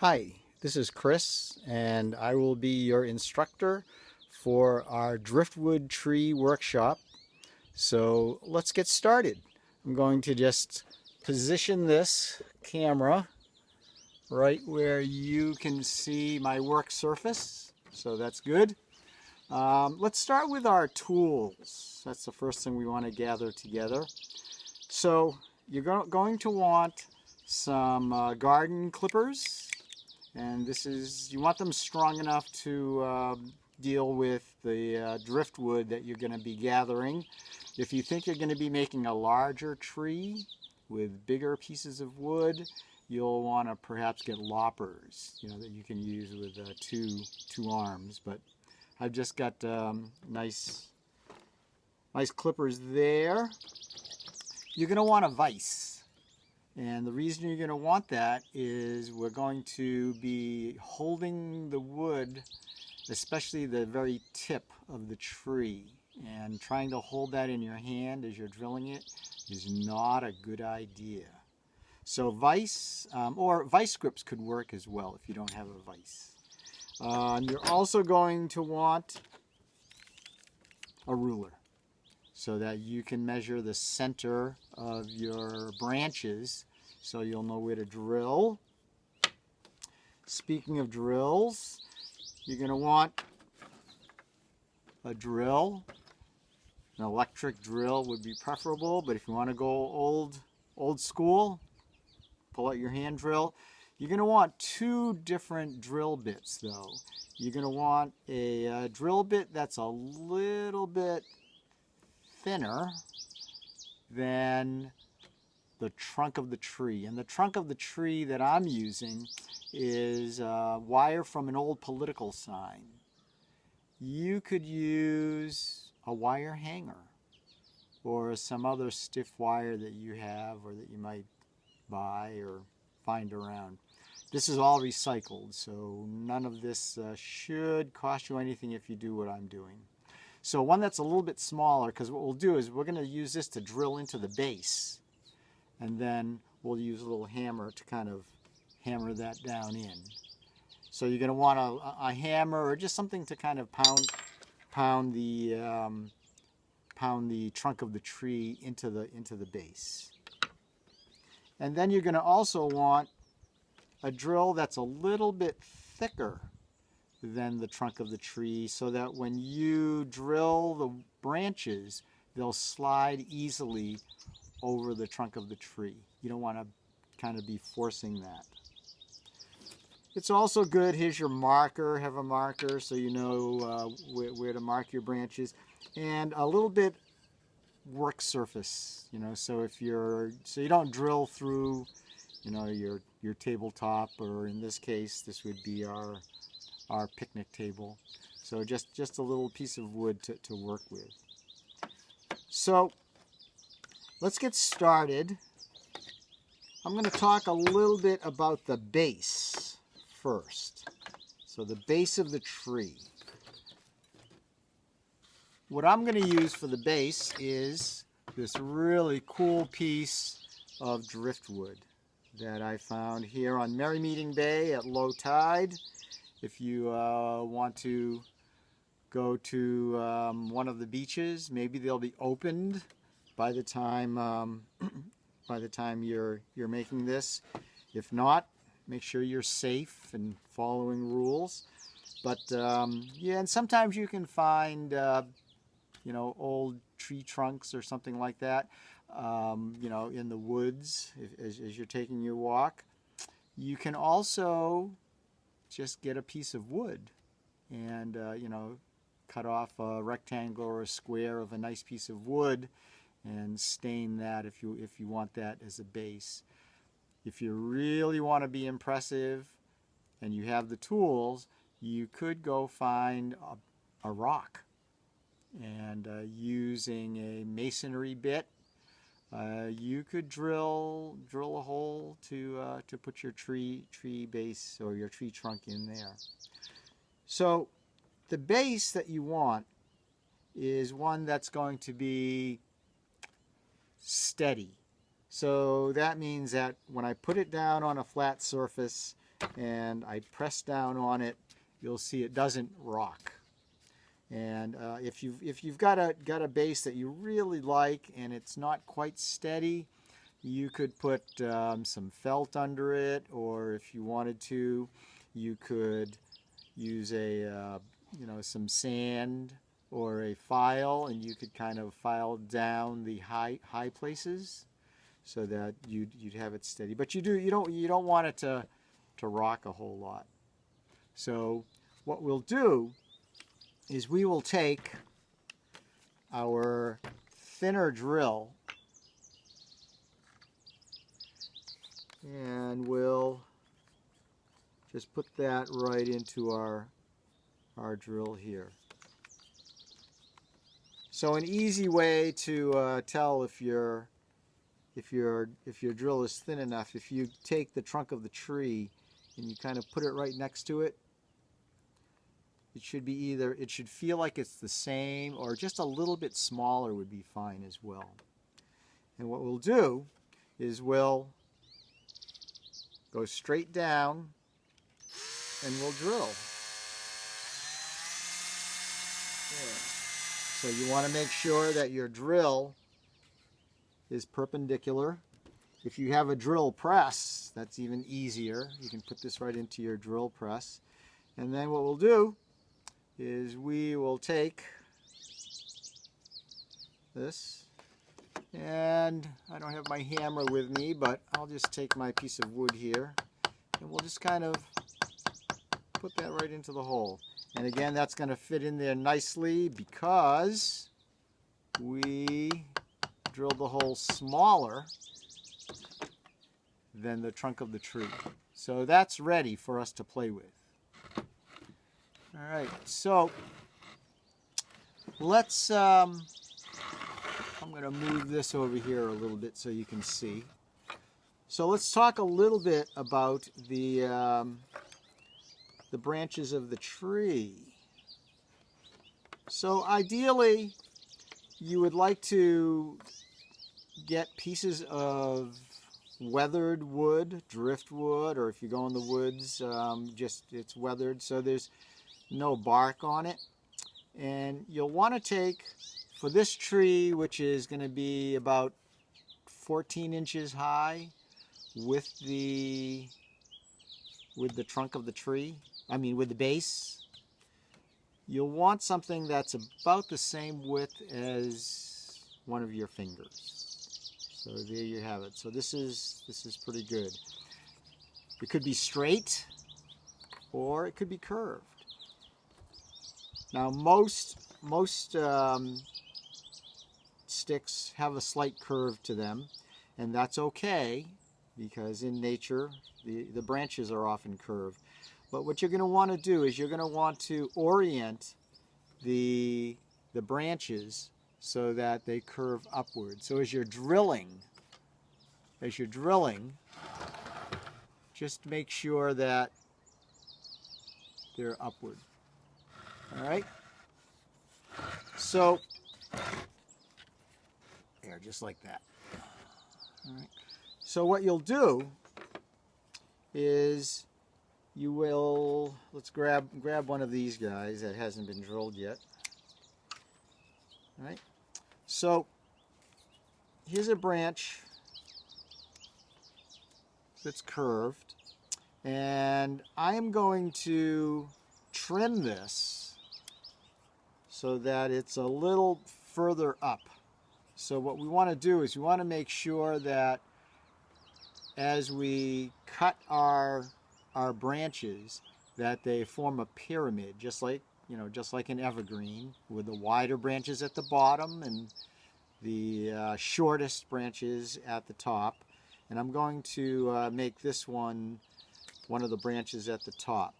Hi, this is Chris, and I will be your instructor for our Driftwood tree workshop. So let's get started. I'm going to just position this camera right where you can see my work surface. So that's good. Let's start with our tools. That's the first thing we want to gather together. So you're going to want some garden clippers. And you want them strong enough to deal with the driftwood that you're going to be gathering. If you think you're going to be making a larger tree with bigger pieces of wood, you'll want to perhaps get loppers, that you can use with two arms. But I've just got nice clippers there. You're going to want a vise. And the reason you're going to want that is we're going to be holding the wood, especially the very tip of the tree. And trying to hold that in your hand as you're drilling it is not a good idea. So vise, or vice grips could work as well if you don't have a vise. You're also going to want a ruler, so that you can measure the center of your branches so you'll know where to drill. Speaking of drills, you're going to want a drill. An electric drill would be preferable, but if you want to go old school, pull out your hand drill. You're going to want two different drill bits though. You're going to want a drill bit that's a little bit thinner than the trunk of the tree. And the trunk of the tree that I'm using is wire from an old political sign. You could use a wire hanger or some other stiff wire that you have or that you might buy or find around. This is all recycled, so none of this should cost you anything if you do what I'm doing. So one that's a little bit smaller, because what we'll do is we're going to use this to drill into the base. And then we'll use a little hammer to kind of hammer that down in. So you're going to want a hammer or just something to kind of pound the trunk of the tree into the base. And then you're going to also want a drill that's a little bit thicker than the trunk of the tree, so that when you drill the branches, they'll slide easily over the trunk of the tree. You don't want to kind of be forcing that. It's also good, here's your marker, have a marker so you know where to mark your branches, and a little bit work surface, so you don't drill through, your tabletop, or in this case, this would be our picnic table. So just a little piece of wood to work with. So let's get started. I'm going to talk a little bit about the base first. So the base of the tree. What I'm going to use for the base is this really cool piece of driftwood that I found here on Merry Meeting Bay at low tide. If you want to go to one of the beaches, maybe they'll be opened by the time you're making this. If not, make sure you're safe and following rules. But yeah, and sometimes you can find old tree trunks or something like that, in the woods as you're taking your walk. You can also just get a piece of wood and cut off a rectangle or a square of a nice piece of wood and stain that if you want that as a base. If you really want to be impressive and you have the tools, you could go find a rock, and using a masonry bit, you could drill a hole to put your tree base or your tree trunk in there. So the base that you want is one that's going to be steady. So that means that when I put it down on a flat surface, and I press down on it, you'll see it doesn't rock. And if you've got a base that you really like and it's not quite steady, you could put some felt under it, or if you wanted to, you could use a some sand or a file, and you could kind of file down the high places so that you'd have it steady. But you don't want it to rock a whole lot. So what we'll do is we will take our thinner drill and we'll just put that right into our drill here. So an easy way to tell if your drill is thin enough, if you take the trunk of the tree and you kind of put it right next to it, it should be either, it should feel like it's the same, or just a little bit smaller would be fine as well. And what we'll do is we'll go straight down and we'll drill. There. So you want to make sure that your drill is perpendicular. If you have a drill press, that's even easier. You can put this right into your drill press. And then what we'll do is we will take this, and I don't have my hammer with me, but I'll just take my piece of wood here, and we'll just kind of put that right into the hole. And again, that's going to fit in there nicely because we drilled the hole smaller than the trunk of the tree. So that's ready for us to play with. All right, so let's, I'm going to move this over here a little bit so you can see. So let's talk a little bit about the branches of the tree. So ideally, you would like to get pieces of weathered wood, driftwood, or if you go in the woods, just it's weathered, so there's no bark on it. And you'll want to take, for this tree, which is going to be about 14 inches high with the trunk of the tree, with the base, you'll want something that's about the same width as one of your fingers. So there you have it. So this is pretty good. It could be straight or it could be curved. Now most sticks have a slight curve to them, and that's okay because in nature the branches are often curved. But what you're going to want to do is you're going to want to orient the branches so that they curve upward. So as you're drilling, just make sure that they're upward. All right? So, there, just like that. All right. So what you'll do is you will, let's grab one of these guys that hasn't been drilled yet. All right? So, here's a branch that's curved, and I am going to trim this so that it's a little further up. So what we want to do is we want to make sure that as we cut our branches, that they form a pyramid, just like an evergreen, with the wider branches at the bottom and the shortest branches at the top. And I'm going to make this one of the branches at the top.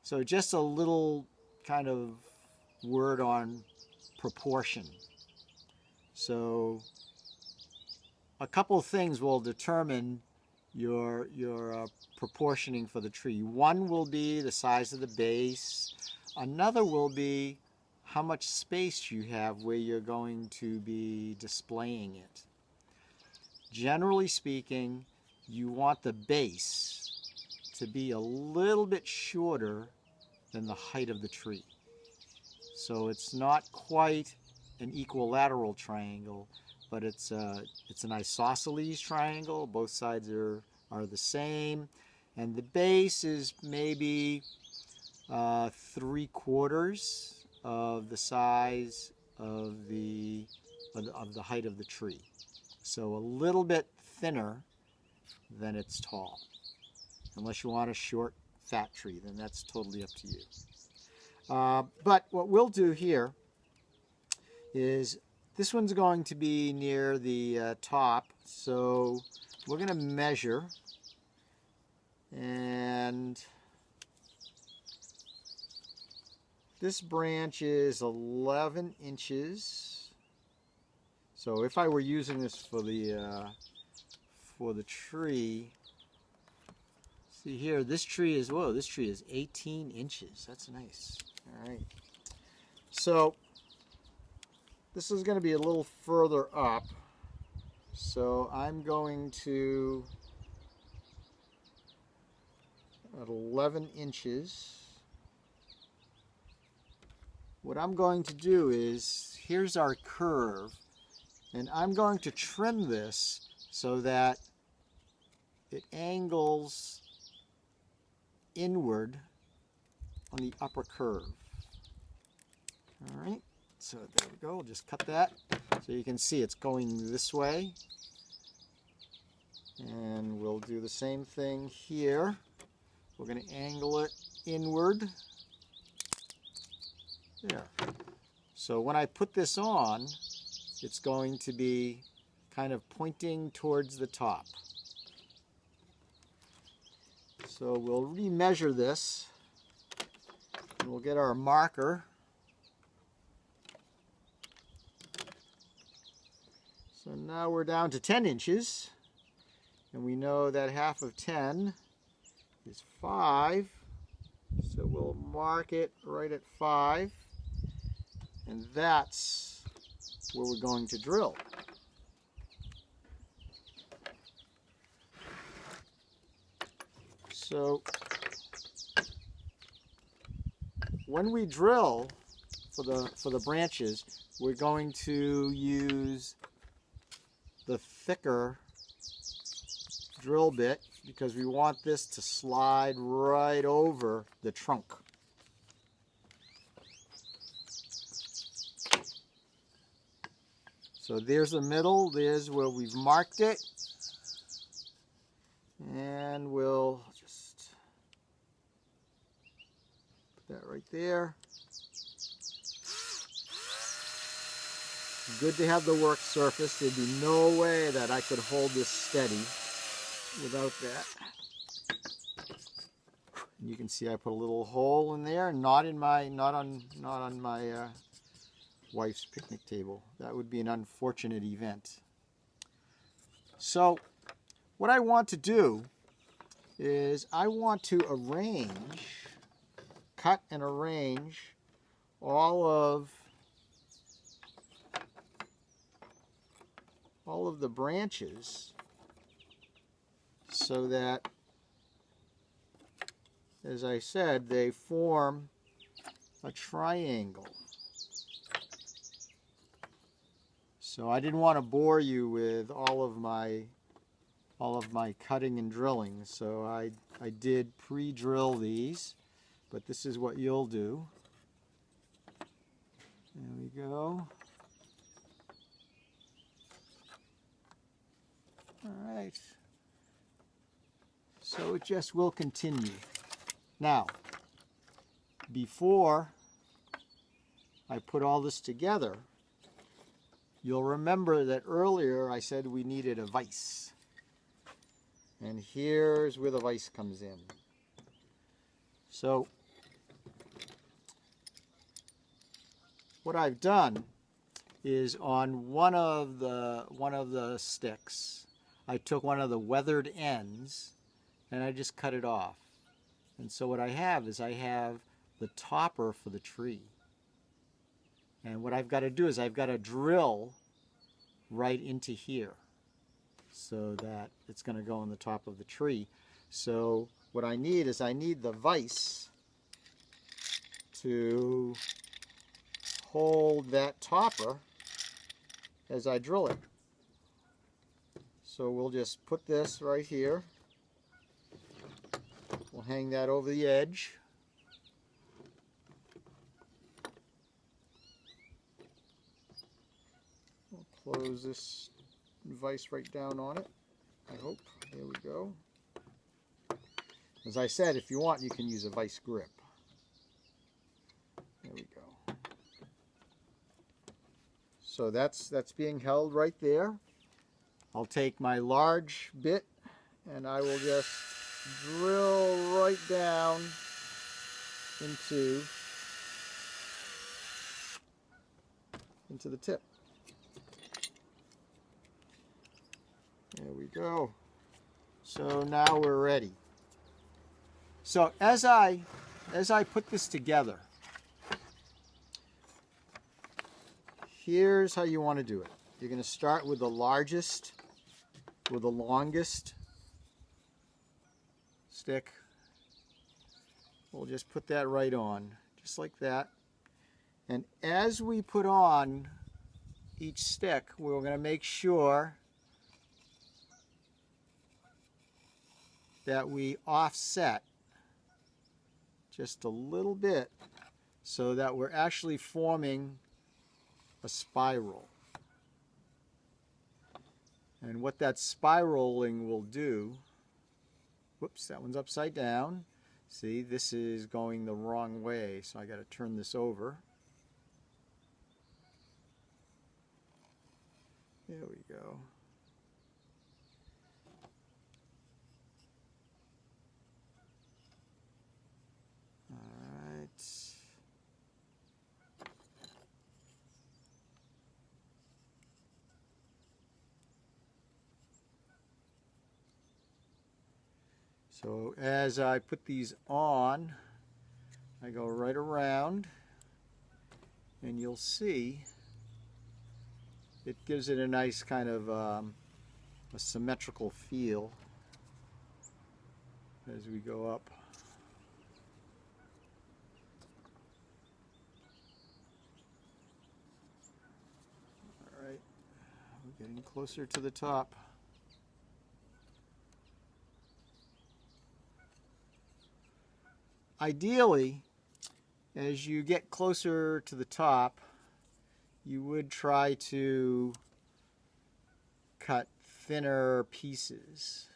So just a little kind of word on proportion. So a couple of things will determine your proportioning for the tree. One will be the size of the base. Another will be how much space you have where you're going to be displaying it. Generally speaking, you want the base to be a little bit shorter than the height of the tree. So it's not quite an equilateral triangle, but it's an isosceles triangle. Both sides are the same, and the base is maybe 3/4 of the size of the height of the tree. So a little bit thinner than it's tall. Unless you want a short, fat tree, then that's totally up to you. But what we'll do here is this one's going to be near the top, so we're going to measure, and this branch is 11 inches. So if I were using this for the tree, see here, this tree is 18 inches. That's nice. All right. So this is going to be a little further up. So I'm going to, at 11 inches, what I'm going to do is, here's our curve, and I'm going to trim this so that it angles inward on the upper curve. All right, so there we go. We'll just cut that so you can see it's going this way. And we'll do the same thing here. We're going to angle it inward. There. So when I put this on, it's going to be kind of pointing towards the top. So we'll remeasure this, and we'll get our marker. So now we're down to 10 inches, and we know that half of 10 is 5, so we'll mark it right at 5, and that's where we're going to drill. So when we drill for the branches, we're going to use the thicker drill bit because we want this to slide right over the trunk. So there's the middle, there's where we've marked it, and we'll just put that right there. Good to have the work surface. There'd be no way that I could hold this steady without that. And you can see I put a little hole in there, not on my wife's picnic table. That would be an unfortunate event. So what I want to do is I want to cut and arrange all of the branches so that, as I said, they form a triangle. So I didn't want to bore you with all of my cutting and drilling, so I did pre-drill these, but this is what you'll do. There we go. All right. So it just will continue. Now, before I put all this together, you'll remember that earlier I said we needed a vise. And here's where the vise comes in. So what I've done is on one of the sticks, I took one of the weathered ends and I just cut it off. And so what I have is I have the topper for the tree. And what I've got to do is I've got to drill right into here so that it's going to go on the top of the tree. So what I need is I need the vise to hold that topper as I drill it. So we'll just put this right here. We'll hang that over the edge. We'll close this vise right down on it, I hope. There we go. As I said, if you want, you can use a vise grip. There we go. So that's being held right there. I'll take my large bit and I will just drill right down into the tip. There we go. So now we're ready. So as I put this together, here's how you want to do it. You're going to start with the largest, with the longest stick. We'll just put that right on, just like that. And as we put on each stick, we're going to make sure that we offset just a little bit so that we're actually forming a spiral. And what that spiraling will do, whoops, that one's upside down. See, this is going the wrong way, so I got to turn this over. There we go. All right. So as I put these on, I go right around, and you'll see it gives it a nice kind of a symmetrical feel as we go up. All right, we're getting closer to the top. Ideally, as you get closer to the top, you would try to cut thinner pieces.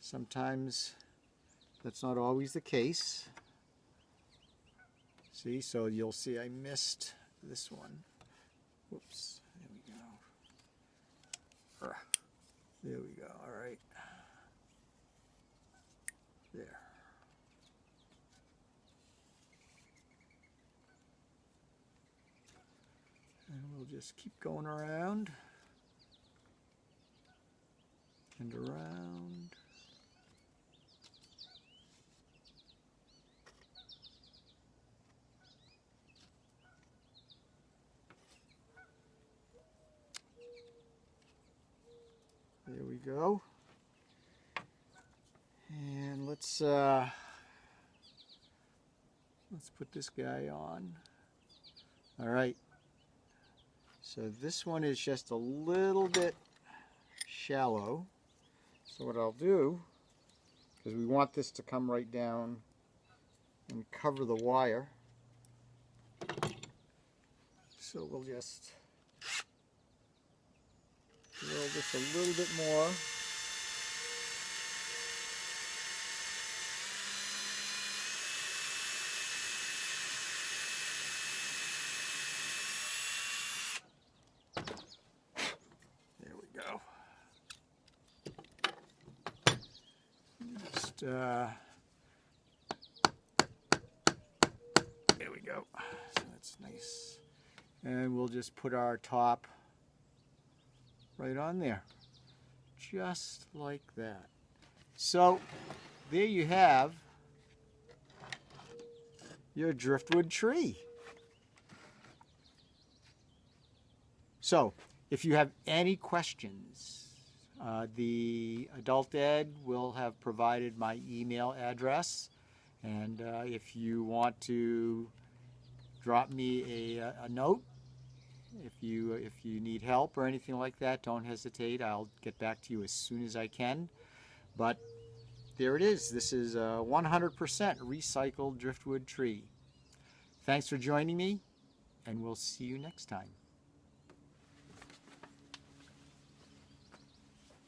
Sometimes that's not always the case. See, so you'll see I missed this one. Whoops, there we go. There we go, all right. There. And we'll just keep going around and around. There we go. And let's put this guy on. All right. So this one is just a little bit shallow. So what I'll do, because we want this to come right down and cover the wire, so we'll just drill this a little bit more. There we go. So that's nice. And we'll just put our top right on there. Just like that. So there you have your driftwood tree. So if you have any questions The adult ed will have provided my email address, and if you want to drop me a note, if you need help or anything like that, don't hesitate. I'll get back to you as soon as I can. But there it is. This is a 100% recycled driftwood tree. Thanks for joining me, and we'll see you next time.